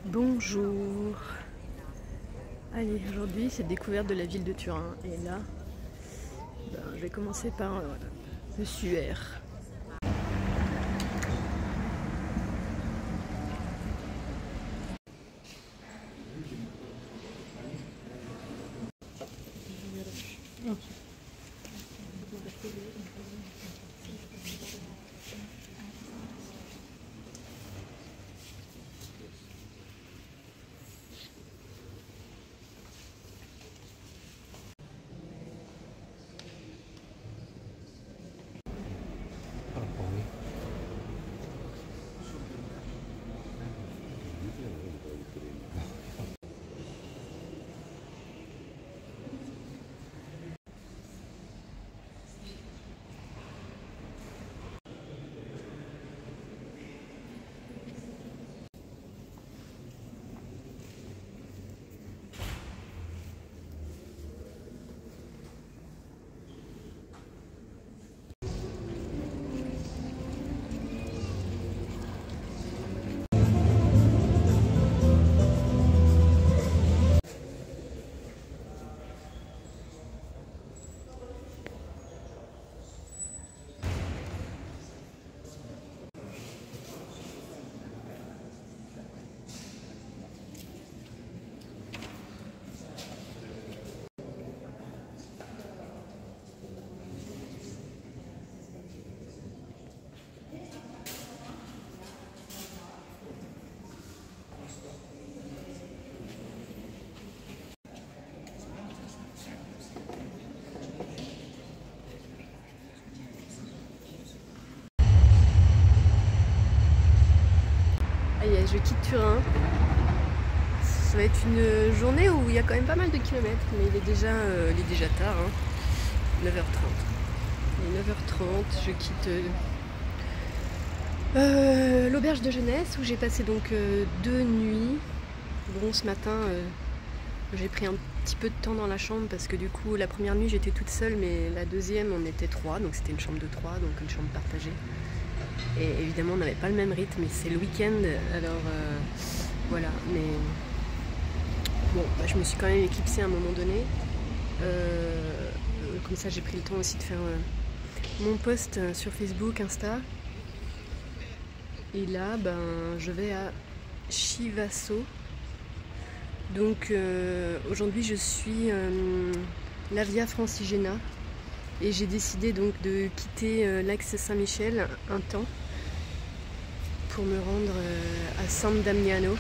Bonjour. Allez, aujourd'hui c'est découverte de la ville de Turin et là je vais commencer par le Suaire. Je quitte Turin. Ça va être une journée où il y a quand même pas mal de kilomètres, mais il est déjà tard, hein. 9h30. Il est 9h30, je quitte l'auberge de jeunesse où j'ai passé donc 2 nuits. Bon, ce matin, j'ai pris un petit peu de temps dans la chambre parce que du coup, la première nuit j'étais toute seule, mais la deuxième on était 3, donc c'était une chambre de 3, donc une chambre partagée. Et évidemment on n'avait pas le même rythme, mais c'est le week-end, alors voilà, mais bon, je me suis quand même éclipsée à un moment donné, comme ça j'ai pris le temps aussi de faire mon post sur Facebook, Insta, et là je vais à Chivasso, donc aujourd'hui je suis la Via Francigena, et j'ai décidé donc de quitter l'axe Saint-Michel un temps pour me rendre à San Damiano,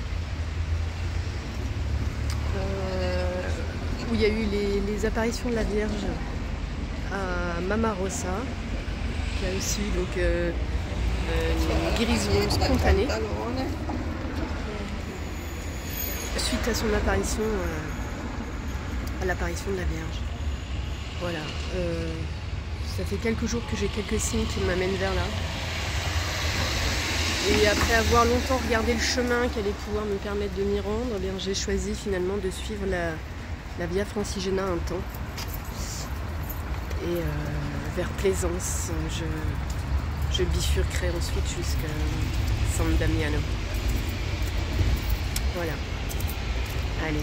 où il y a eu les apparitions de la Vierge à Mama Rosa, qui a aussi donc une guérison spontanée suite à son apparition, à l'apparition de la Vierge. Voilà, ça fait quelques jours que j'ai quelques signes qui m'amènent vers là. Et après avoir longtemps regardé le chemin qui allait pouvoir me permettre de m'y rendre, eh bien, j'ai choisi finalement de suivre la Via Francigena un temps. Et vers Plaisance, je bifurquerai ensuite jusqu'à San Damiano. Voilà. Allez.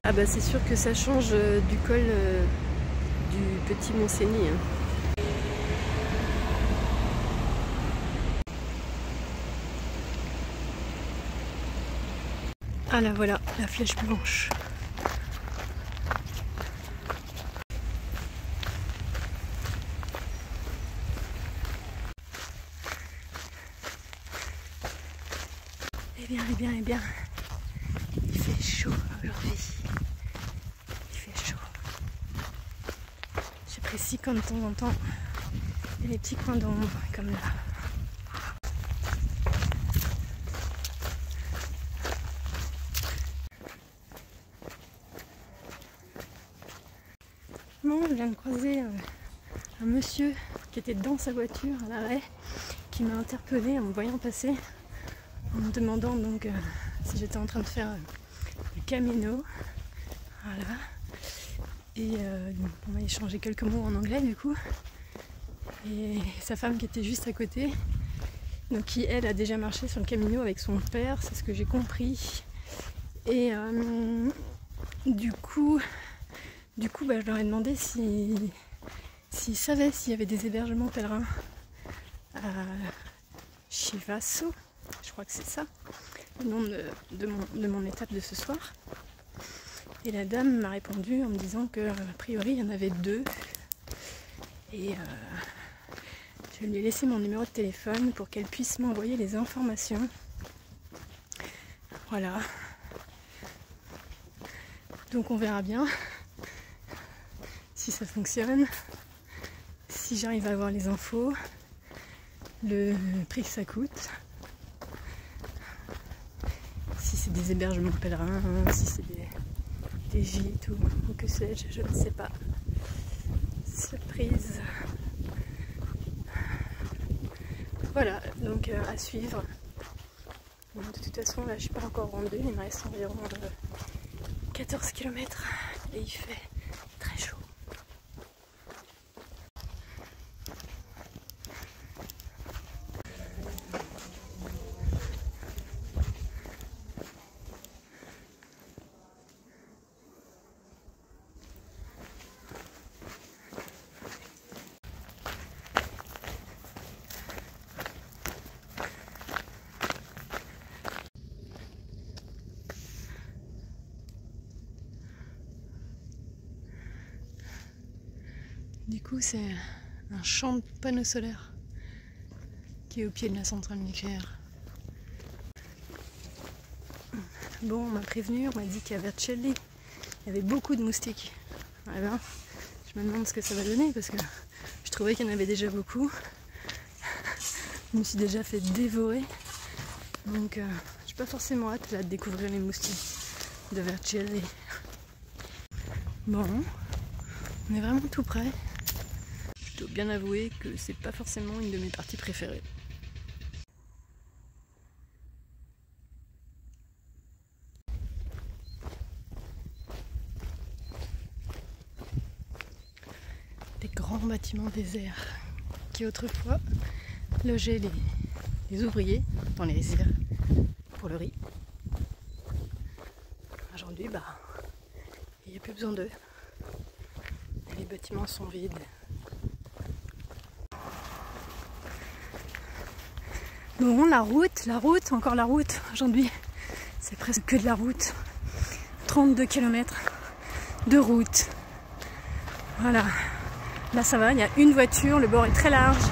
Ah bah c'est sûr que ça change du col du Petit Mont-Cenis, hein. Ah là voilà, la flèche blanche. Eh bien, il fait chaud aujourd'hui. Il fait chaud. J'apprécie quand de temps en temps il y a des petits coins d'ombre comme là. Bon, je viens de croiser un monsieur qui était dans sa voiture à l'arrêt, qui m'a interpellée en me voyant passer, en me demandant donc si j'étais en train de faire du Camino. Voilà. Et on a échangé quelques mots en anglais du coup. Et sa femme qui était juste à côté donc qui elle a déjà marché sur le Camino avec son père, c'est ce que j'ai compris. Et du coup je leur ai demandé s'ils savaient s'il y avait des hébergements pèlerins à Chivasso, je crois que c'est ça, le nom de mon étape de ce soir. Et la dame m'a répondu en me disant que a priori il y en avait 2. Et je lui ai laissé mon numéro de téléphone pour qu'elle puisse m'envoyer les informations. Voilà. Donc on verra bien si ça fonctionne, si j'arrive à avoir les infos, le prix que ça coûte, si c'est des hébergements pèlerins, si c'est des gîtes ou que sais-je, je ne sais pas. Surprise. Voilà, donc à suivre. Bon, de toute façon, là je suis pas encore rendue, il me reste environ 14 km et il fait très chaud. Du coup, c'est un champ de panneaux solaires qui est au pied de la centrale nucléaire. Bon, on m'a prévenu, on m'a dit qu'à Vercelli, il y avait beaucoup de moustiques. Alors, je me demande ce que ça va donner parce que je trouvais qu'il y en avait déjà beaucoup. Je me suis déjà fait dévorer. Donc, j'ai pas forcément hâte là de découvrir les moustiques de Vercelli. Bon, on est vraiment tout près. Je dois bien avouer que c'est pas forcément une de mes parties préférées. Des grands bâtiments déserts qui autrefois logeaient les ouvriers dans les rizières pour le riz. Aujourd'hui, il n'y a plus besoin d'eux. Les bâtiments sont vides. Bon, la route, encore la route. Aujourd'hui, c'est presque que de la route. 32 km de route. Voilà. Là, ça va, il y a une voiture, le bord est très large.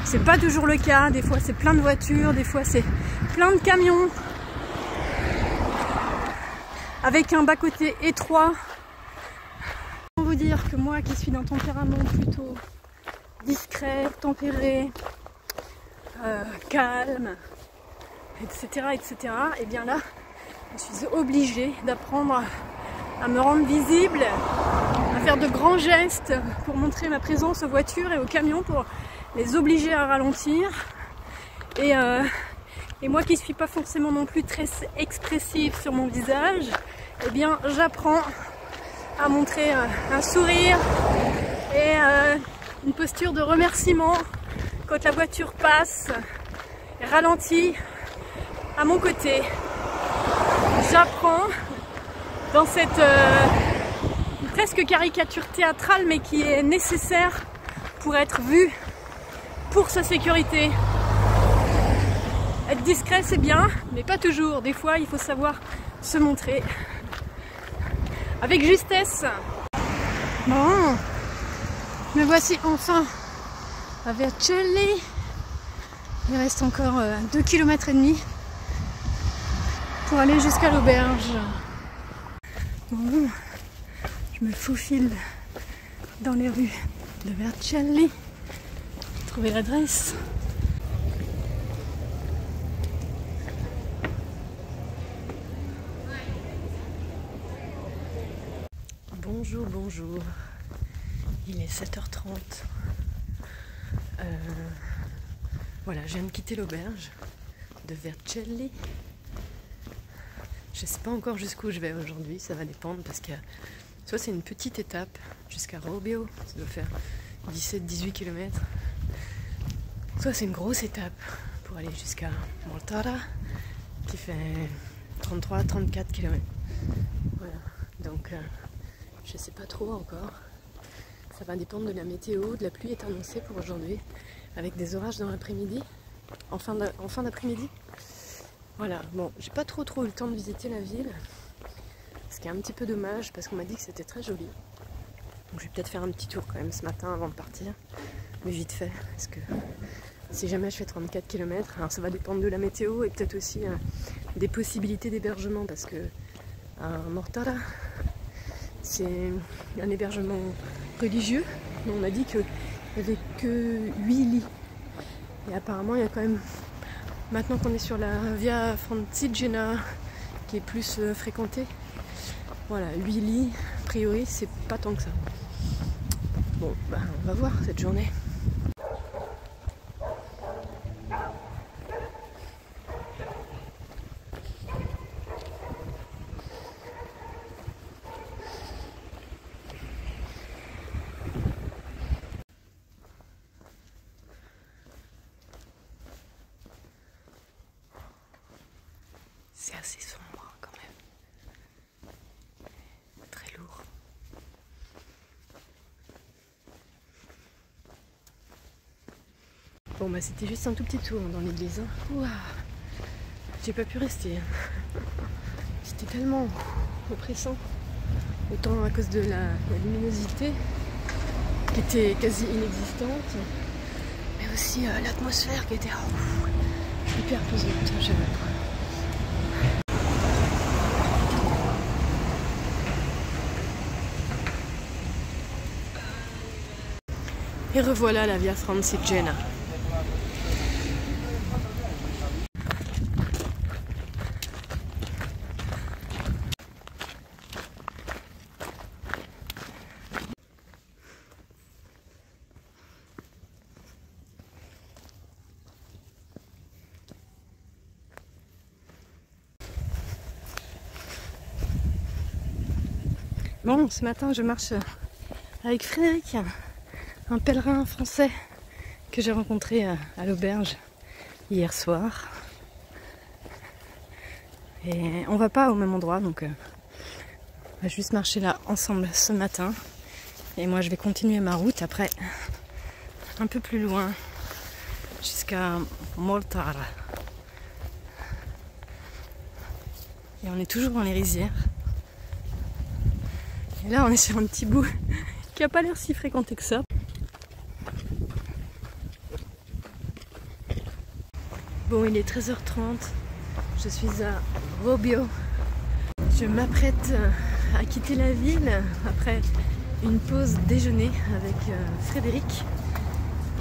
C'est pas toujours le cas. Des fois, c'est plein de voitures, des fois, c'est plein de camions. Avec un bas-côté étroit. Je peux vous dire que moi, qui suis d'un tempérament plutôt discret, tempéré, calme, etc., et bien là, je suis obligée d'apprendre à me rendre visible, à faire de grands gestes pour montrer ma présence aux voitures et aux camions, pour les obliger à ralentir. Et moi qui ne suis pas forcément non plus très expressive sur mon visage, eh bien j'apprends à montrer un sourire et une posture de remerciement quand la voiture passe et ralentit à mon côté. J'apprends dans cette presque caricature théâtrale, mais qui est nécessaire pour être vue, pour sa sécurité. Être discret, c'est bien, mais pas toujours. Des fois, il faut savoir se montrer avec justesse. Bon, me voici enfin à Vercelli. Il reste encore 2,5 km pour aller jusqu'à l'auberge. Bon, je me faufile dans les rues de Vercelli. Trouver l'adresse. Bonjour, bonjour. Il est 7h30. Voilà, je viens de quitter l'auberge de Vercelli. Je ne sais pas encore jusqu'où je vais aujourd'hui, ça va dépendre parce que soit c'est une petite étape jusqu'à Robbio, ça doit faire 17-18 km. Soit c'est une grosse étape pour aller jusqu'à Mortara qui fait 33-34 km. Voilà, donc je sais pas trop encore. Ça va dépendre de la météo. De la pluie est annoncée pour aujourd'hui avec des orages dans l'après-midi, en fin d'après-midi. Voilà, bon, j'ai pas trop eu le temps de visiter la ville, ce qui est un petit peu dommage parce qu'on m'a dit que c'était très joli. Donc je vais peut-être faire un petit tour quand même ce matin avant de partir, mais vite fait, parce que si jamais je fais 34 km, alors ça va dépendre de la météo et peut-être aussi des possibilités d'hébergement, parce que à Mortara, c'est un hébergement religieux, mais on a dit qu'il n'y avait que 8 lits. Et apparemment il y a quand même, maintenant qu'on est sur la Via Francigena qui est plus fréquentée, voilà, 8 lits, a priori c'est pas tant que ça. Bon, bah, on va voir cette journée. C'est assez sombre quand même. Très lourd. Bon bah c'était juste un tout petit tour dans l'église. Ouah, j'ai pas pu rester. C'était tellement oppressant. Autant à cause de la luminosité qui était quasi inexistante, mais aussi l'atmosphère qui était hyper pesante. Et revoilà la Via Francigena. Bon, ce matin je marche avec Frédéric, un pèlerin français que j'ai rencontré à l'auberge hier soir. Et on va pas au même endroit, donc on va juste marcher là ensemble ce matin. Et moi je vais continuer ma route après, un peu plus loin, jusqu'à Mortara. Et on est toujours dans les rizières. Et là on est sur un petit bout qui n'a pas l'air si fréquenté que ça. Bon, il est 13h30, je suis à Robbio. Je m'apprête à quitter la ville après une pause déjeuner avec Frédéric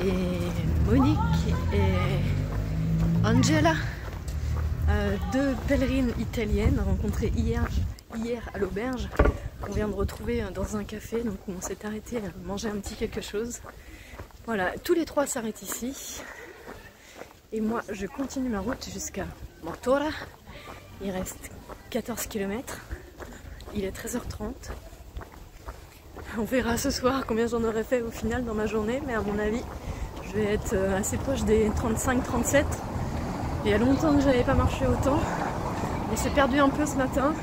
et Monique et Angela, deux pèlerines italiennes rencontrées hier à l'auberge. On vient de retrouver dans un café, donc on s'est arrêté à manger un petit quelque chose. Voilà, tous les trois s'arrêtent ici. Et moi, je continue ma route jusqu'à Mortara. Il reste 14 km. Il est 13h30. On verra ce soir combien j'en aurais fait au final dans ma journée, mais à mon avis, je vais être assez proche des 35-37. Il y a longtemps que je n'avais pas marché autant. On s'est perdu un peu ce matin.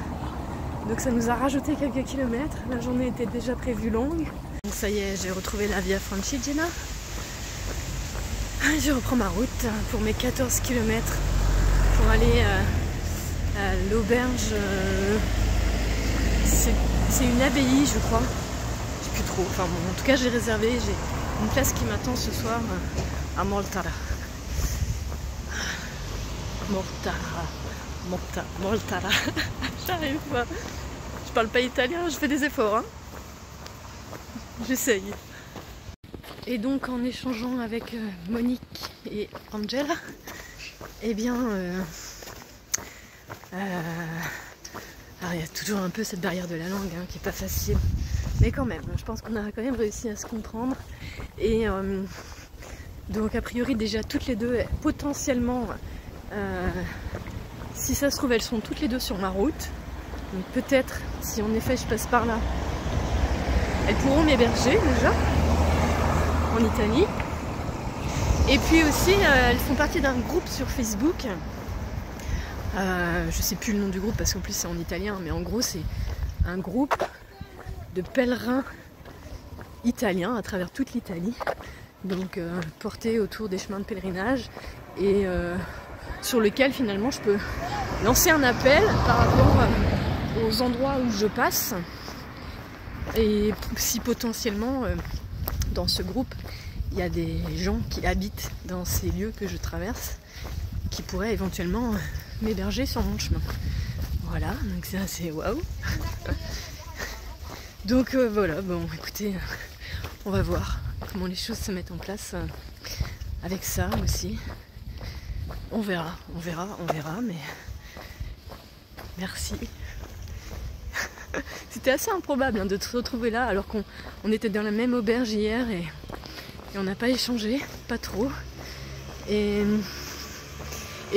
Donc ça nous a rajouté quelques kilomètres. La journée était déjà prévue longue. Donc ça y est, j'ai retrouvé la Via Francigena. Je reprends ma route pour mes 14 km pour aller à l'auberge. C'est une abbaye, je crois. Je sais plus trop. Enfin bon, en tout cas, j'ai réservé. J'ai une place qui m'attend ce soir à Mortara. Mortara. J'arrive pas. Je parle pas italien, je fais des efforts. Hein. J'essaye. Et donc en échangeant avec Monique et Angela, eh bien, alors il y a toujours un peu cette barrière de la langue hein, qui est pas facile, mais quand même, je pense qu'on a quand même réussi à se comprendre. Et donc a priori déjà toutes les deux, potentiellement, si ça se trouve elles sont toutes les deux sur ma route. Donc peut-être, si en effet je passe par là, elles pourront m'héberger déjà en Italie. Et puis aussi, elles font partie d'un groupe sur Facebook. Je sais plus le nom du groupe parce qu'en plus c'est en italien, mais en gros c'est un groupe de pèlerins italiens à travers toute l'Italie, donc portés autour des chemins de pèlerinage et sur lequel finalement je peux lancer un appel par rapport aux endroits où je passe et si potentiellement dans ce groupe il y a des gens qui habitent dans ces lieux que je traverse qui pourraient éventuellement m'héberger sur mon chemin. Voilà, donc c'est assez waouh. Donc voilà, bon écoutez, on va voir comment les choses se mettent en place avec ça aussi. On verra, mais merci. C'était assez improbable de se retrouver là alors qu'on était dans la même auberge hier et on n'a pas échangé, pas trop. Et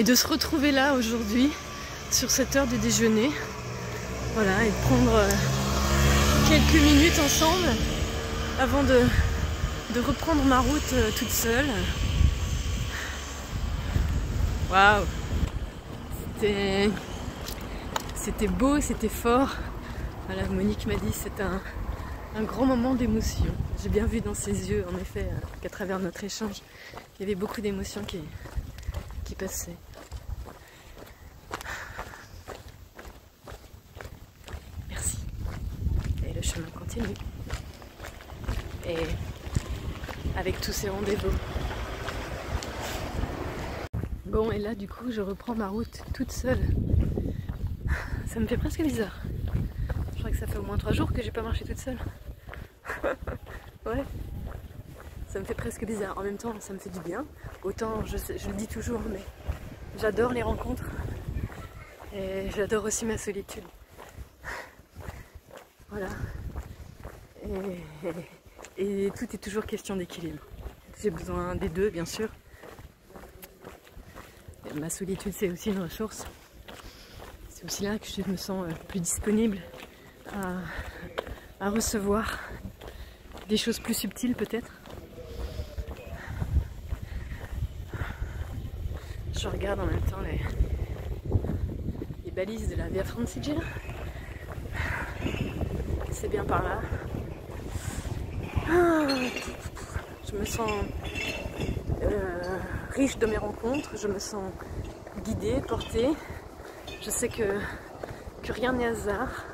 de se retrouver là aujourd'hui, sur cette heure de déjeuner, voilà, et de prendre quelques minutes ensemble avant de reprendre ma route toute seule. Waouh! C'était beau, c'était fort. Voilà, Monique m'a dit que c'était un grand moment d'émotion. J'ai bien vu dans ses yeux, en effet, qu'à travers notre échange, il y avait beaucoup d'émotions qui passaient. Merci. Et le chemin continue. Et avec tous ces rendez-vous. Bon, et là, du coup, je reprends ma route toute seule. Ça me fait presque bizarre. Je crois que ça fait au moins 3 jours que j'ai pas marché toute seule. Ouais. Ça me fait presque bizarre. En même temps, ça me fait du bien. Autant, je le dis toujours, mais j'adore les rencontres. Et j'adore aussi ma solitude. Voilà. Et tout est toujours question d'équilibre. J'ai besoin des deux, bien sûr. Et ma solitude, c'est aussi une ressource. C'est aussi là que je me sens plus disponible à recevoir des choses plus subtiles, peut-être. Je regarde en même temps les balises de la Via Francigena. C'est bien par là. Je me sens riche de mes rencontres, je me sens guidée, portée. Je sais que rien n'est hasard,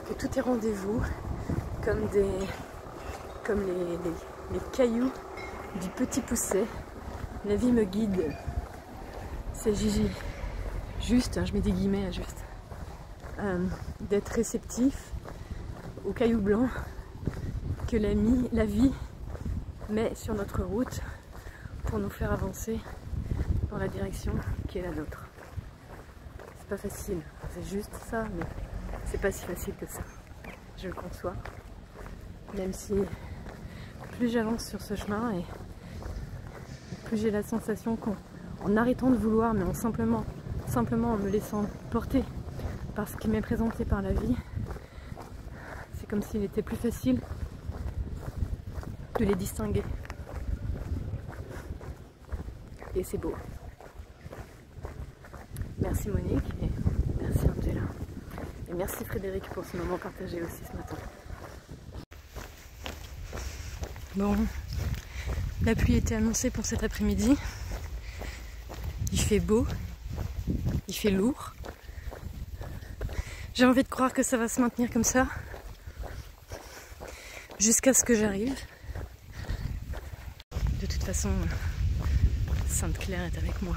que tout est rendez-vous, comme les cailloux du petit pousset. La vie me guide. C'est Gigi. Juste, je mets des guillemets à juste. D'être réceptif aux cailloux blancs que la vie met sur notre route pour nous faire avancer dans la direction qui est la nôtre. C'est pas facile, c'est juste ça, mais c'est pas si facile que ça. Je le conçois. Même si plus j'avance sur ce chemin et plus j'ai la sensation qu'en arrêtant de vouloir, mais en simplement en me laissant porter par ce qui m'est présenté par la vie, c'est comme s'il était plus facile de les distinguer. Et c'est beau. Merci Monique et merci Angela. Et merci Frédéric pour ce moment partagé aussi ce matin. Bon, la pluie était annoncée pour cet après-midi. Il fait beau, il fait lourd. J'ai envie de croire que ça va se maintenir comme ça jusqu'à ce que j'arrive. De toute façon, Sainte-Claire est avec moi.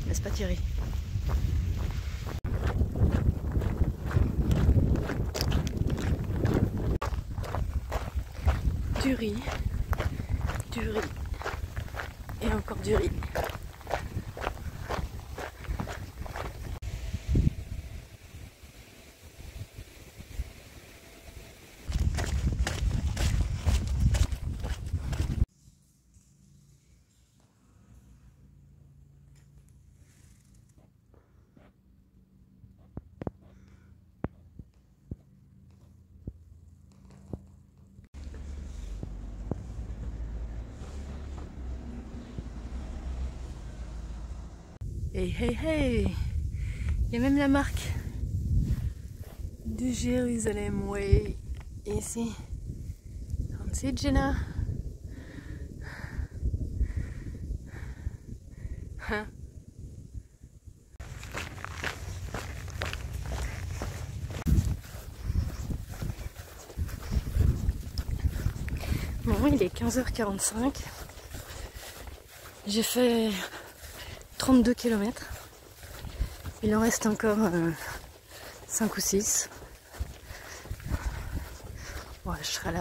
N'est-ce pas Thierry? Du riz et encore du riz. Hey hey hey! Il y a même la marque du Jérusalem Way ici. On sait Jenna. Hein? Bon, il est 15h45. J'ai fait 32 km. Il en reste encore 5 ou 6. Ouais, je serai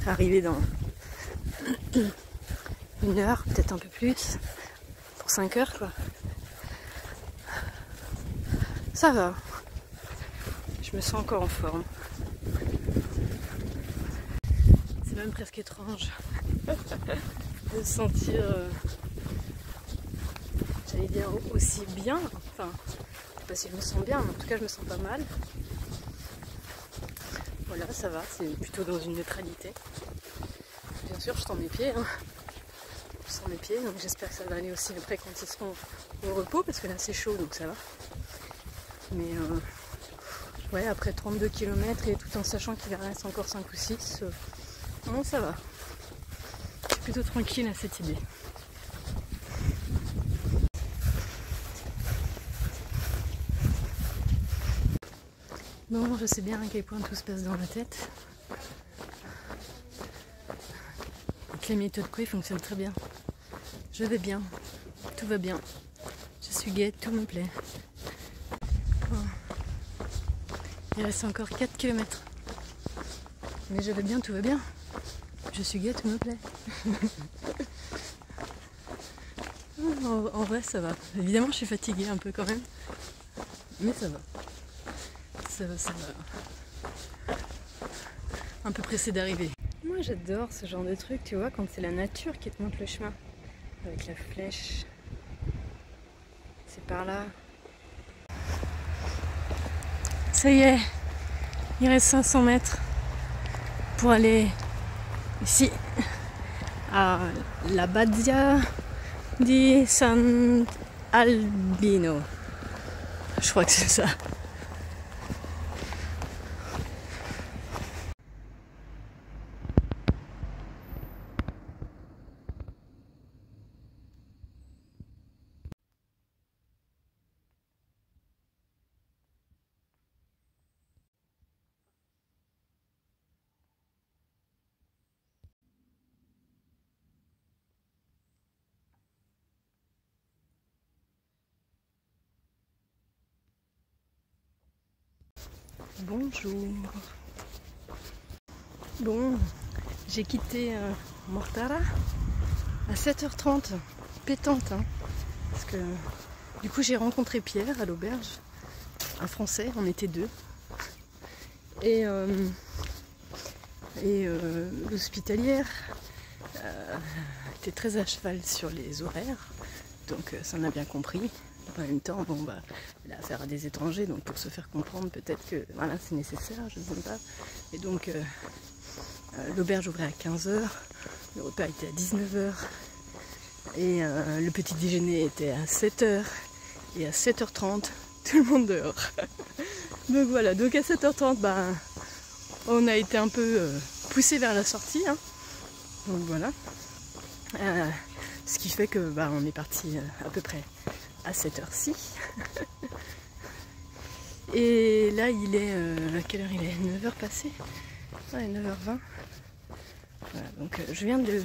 arrivée dans 1 heure, peut-être un peu plus. Pour 5 heures, quoi. Ça va. Je me sens encore en forme. C'est même presque étrange de se sentir, j'allais dire, aussi bien. Enfin, je sais pas si je me sens bien, mais en tout cas je me sens pas mal. Voilà, ça va, c'est plutôt dans une neutralité. Bien sûr, je sens mes pieds. Hein. Je sens mes pieds, donc j'espère que ça va aller aussi après quand ils seront au repos, parce que là c'est chaud, donc ça va. Mais ouais, après 32 km et tout en sachant qu'il en reste encore 5 ou 6, bon, ça va. Je suis plutôt tranquille à cette idée. Bon, je sais bien à quel point tout se passe dans la tête. Et que la méthode Coué fonctionne très bien. Je vais bien, tout va bien. Je suis gaie, tout me plaît. Oh. Il reste encore 4 km. Mais je vais bien, tout va bien. Je suis gaie, tout me plaît. En vrai, ça va. Évidemment, je suis fatiguée un peu quand même. Mais ça va. Ça va. Un peu pressée d'arriver. Moi, j'adore ce genre de truc, tu vois, quand c'est la nature qui te montre le chemin. Avec la flèche. C'est par là. Ça y est. Il reste 500 mètres pour aller ici à la Badia di San Albino. Je crois que c'est ça. Bonjour. Bon, j'ai quitté Mortara à 7h30, pétante, hein, parce que du coup j'ai rencontré Pierre à l'auberge, un Français, on était 2, et l'hospitalière était très à cheval sur les horaires, donc ça on a bien compris. En même temps, bon bah, elle a affaire à des étrangers, donc pour se faire comprendre, peut-être que voilà, c'est nécessaire, je ne sais pas. Et donc, l'auberge ouvrait à 15h, le repas était à 19h, et le petit déjeuner était à 7h, et à 7h30, tout le monde dehors. Donc voilà, donc à 7h30, bah, on a été un peu poussé vers la sortie, hein. Donc voilà. Ce qui fait que bah, on est parti à peu près à cette heure-ci. Et là il est à quelle heure il est? 9h passé. Ouais, 9h20. Voilà, donc je viens de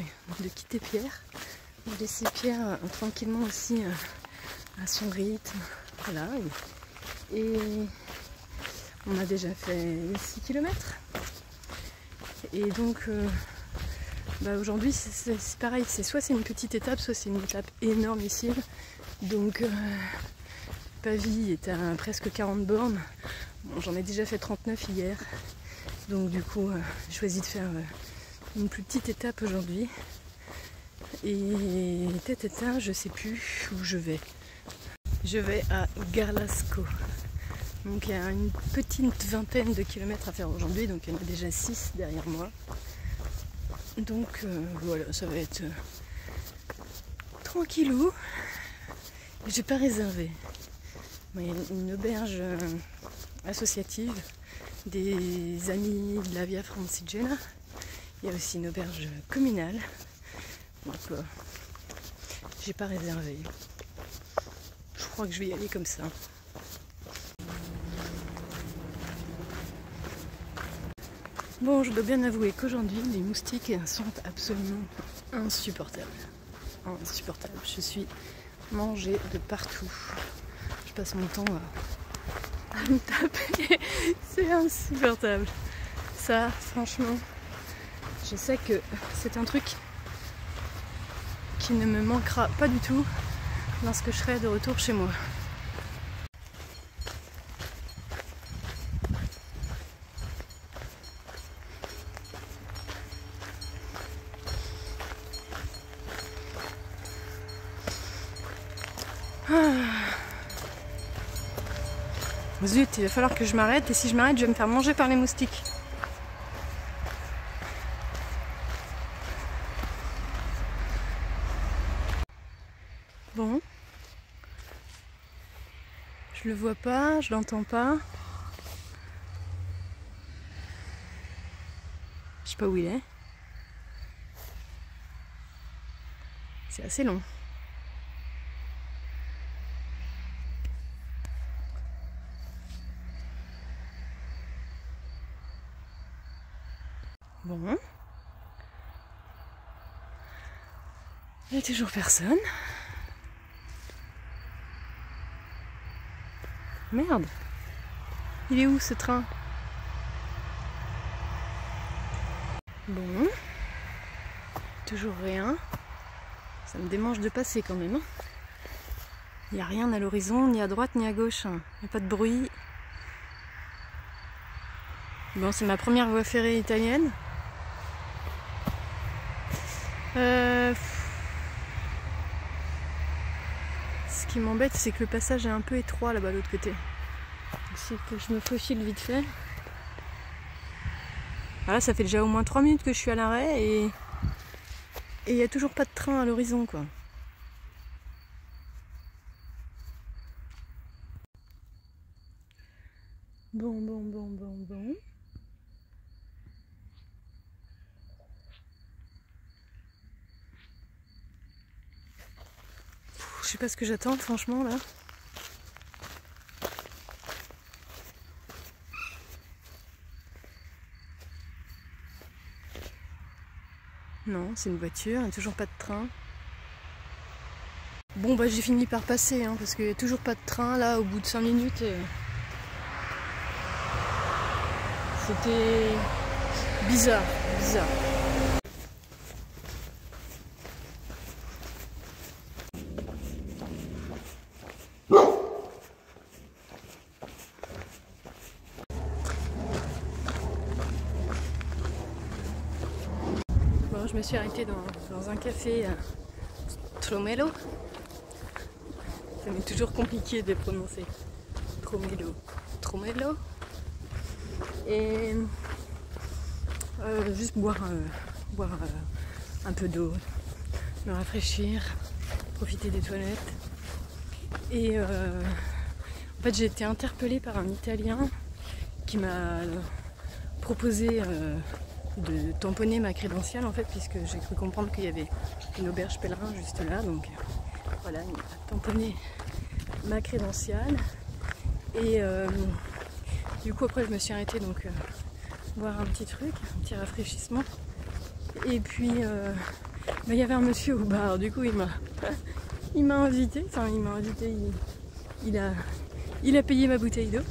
quitter Pierre. Je vais laisser Pierre tranquillement aussi à son rythme. Voilà. Et on a déjà fait 6 km. Et donc bah aujourd'hui c'est pareil, soit c'est une petite étape, soit c'est une étape énormissime. Donc Pavie est à presque 40 bornes. Bon, j'en ai déjà fait 39 hier. Donc du coup j'ai choisi de faire une plus petite étape aujourd'hui. Et tête, je sais plus où je vais. Je vais à Garlasco. Donc il y a une petite vingtaine de kilomètres à faire aujourd'hui. Donc il y en a déjà 6 derrière moi. Donc voilà, ça va être tranquillou. J'ai pas réservé. Il y a une auberge associative des amis de la Via Francigena. Il y a aussi une auberge communale. Donc j'ai pas réservé. Je crois que je vais y aller comme ça. Bon, je dois bien avouer qu'aujourd'hui, les moustiques sont absolument insupportables. Insupportables. Je suis mangée de partout. Je passe mon temps à me taper. C'est insupportable. Ça, franchement, je sais que c'est un truc qui ne me manquera pas du tout lorsque je serai de retour chez moi. Zut, il va falloir que je m'arrête et si je m'arrête, je vais me faire manger par les moustiques. Bon. Je le vois pas, je l'entends pas. Je sais pas où il est. C'est assez long. Bon. Il n'y a toujours personne. Merde. Il est où ce train? Bon. Toujours rien. Ça me démange de passer quand même. Il n'y a rien à l'horizon, ni à droite ni à gauche. Il n'y a pas de bruit. Bon, c'est ma première voie ferrée italienne. Ce qui m'embête, c'est que le passage est un peu étroit là-bas de l'autre côté. C'est que je me faufile vite fait. Voilà, ça fait déjà au moins 3 minutes que je suis à l'arrêt et il n'y a toujours pas de train à l'horizon, quoi. Bon. Je sais pas ce que j'attends, franchement, là. Non, c'est une voiture, il n'y a toujours pas de train. Bon, bah j'ai fini par passer, hein, parce qu'il n'y a toujours pas de train, là, au bout de 5 minutes. C'était bizarre. Bon, je me suis arrêtée dans un café à Tromelo. Ça m'est toujours compliqué de prononcer. Tromelo. Et juste boire un peu d'eau, me rafraîchir, profiter des toilettes. Et en fait, j'ai été interpellée par un Italien qui m'a proposé de tamponner ma crédentiale, en fait, puisque j'ai cru comprendre qu'il y avait une auberge pèlerin juste là. Donc voilà, il m'a tamponné ma crédentiale. Et du coup, après, je me suis arrêtée donc boire un petit truc, un petit rafraîchissement. Et puis, il y avait un monsieur au bar. Du coup, il m'a invité. Il a payé ma bouteille d'eau.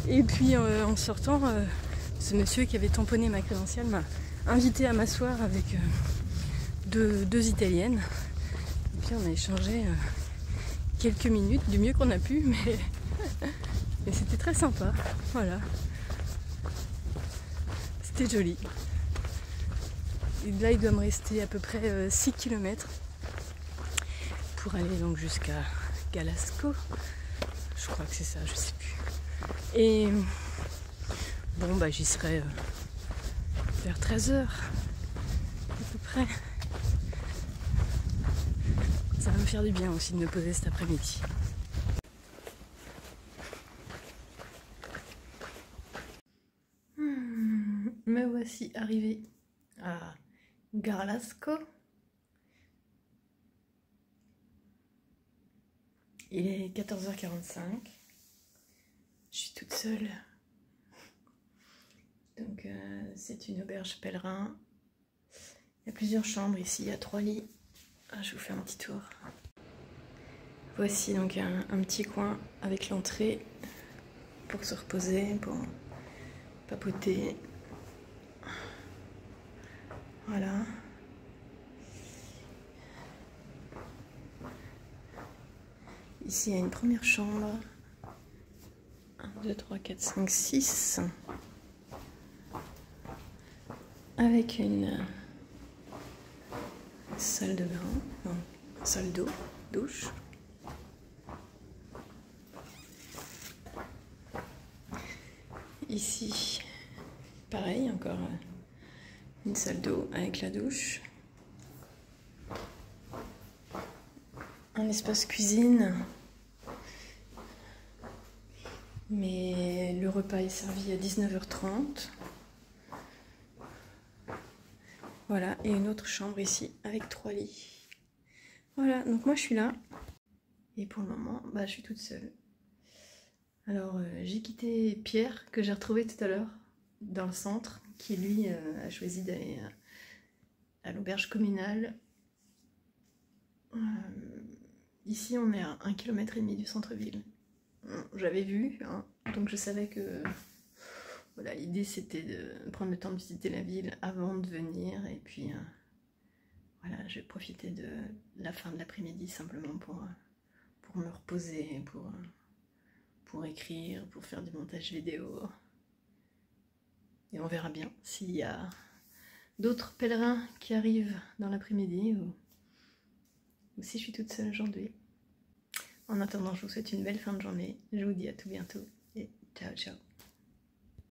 Et puis, en sortant, ce monsieur qui avait tamponné ma crédentiale m'a invité à m'asseoir avec deux Italiennes. Et puis, on a échangé quelques minutes, du mieux qu'on a pu, mais c'était très sympa. Voilà. C'était joli. Et là, il doit me rester à peu près 6 km pour aller donc jusqu'à Galasco. Je crois que c'est ça, je sais plus. Et bon, bah j'y serai vers 13h à peu près. Ça va me faire du bien aussi de me poser cet après-midi. Me voici arrivée à Garlasco. Il est 14h45. Je suis toute seule. Donc c'est une auberge pèlerin. Il y a plusieurs chambres ici, il y a 3 lits. Je vous fais un petit tour. Voici donc un petit coin avec l'entrée pour se reposer, pour papoter. Voilà. Ici, il y a une première chambre. 1, 2, 3, 4, 5, 6. Avec une salle de bain. Non, salle d'eau, douche. Ici, pareil, encore une salle d'eau avec la douche. Un espace cuisine. Mais le repas est servi à 19h30. Voilà, et une autre chambre ici avec 3 lits. Voilà, donc moi je suis là. Et pour le moment, je suis toute seule. Alors j'ai quitté Pierre, que j'ai retrouvé tout à l'heure, dans le centre, qui lui a choisi d'aller à l'auberge communale. Ici on est à 1,5 km du centre-ville. J'avais vu, hein, donc je savais que voilà, l'idée c'était de prendre le temps de visiter la ville avant de venir. Et puis voilà, je vais profiter de la fin de l'après-midi simplement pour me reposer, pour écrire, pour faire du montage vidéo. Et on verra bien s'il y a d'autres pèlerins qui arrivent dans l'après-midi ou si je suis toute seule aujourd'hui. En attendant, je vous souhaite une belle fin de journée. Je vous dis à tout bientôt et ciao ciao.